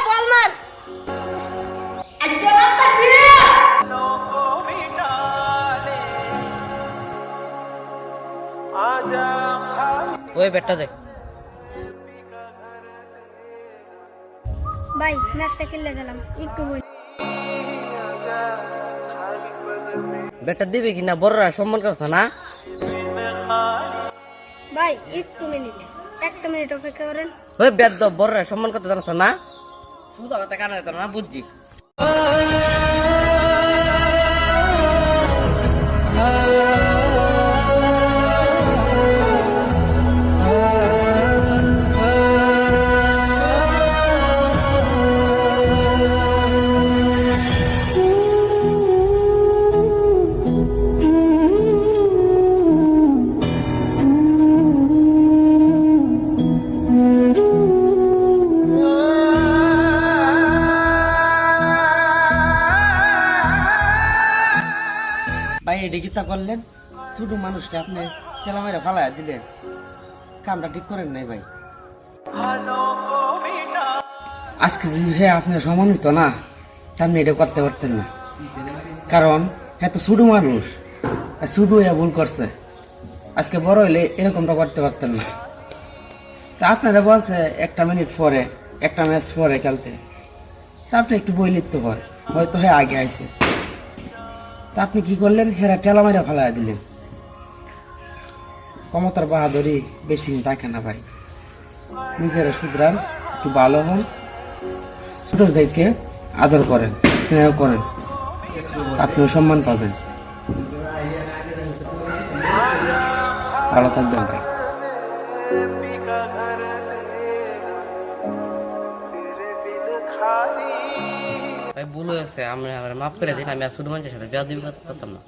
বলমান ওই বেটা দে ভাই ম্যাচটা খেলে গেলাম একটু বই বেটা দিবি কিনা বড়রা সম্মান করছ না ভাই একটু মিনিট একটা মিনিট অপেক্ষা করেন ওই বেদ বড়রা সম্মান করতে জানছ না শুধু কথা কানা যেত না বুঝছি ভাই এটি কিতা করলেন ছোট মানুষকে আপনি টেলা মেরে ফালাইয়া দিলেন কামটা ঠিক করেন নাই ভাই আজকে যদি হ্যাঁ আপনার সমান হইতো না আপনি এটা করতে পারতেন না কারণ এত ছোট মানুষ ছোট হইয়া ভুল করছে আজকে বড় হইলে এরকমটা করতে পারতেন না তা আপনারা বলছে একটা মিনিট পরে একটা ম্যাচ পরে খেলতে তা আপনি একটু বই লিখতে হয় হয়তো হ্যাঁ আগে আইছে তা আপনি কি করলেন হেরা টেলা মেরা ফেলা দিলেন ক্ষমতার বাহাদুরি বেশি দিন থাকে না ভাই নিজেরা শুধরান একটু ভালো হন ছোটদেরকে আদর করেন স্নেহ করেন আপনিও সম্মান পাবেন ভালো থাকবেন ভাই ভাই ভুল হয়েছে আমরা মাফ করে দিন আমি আর ছোট মানুষের সাথে বেয়াদবি করতাম না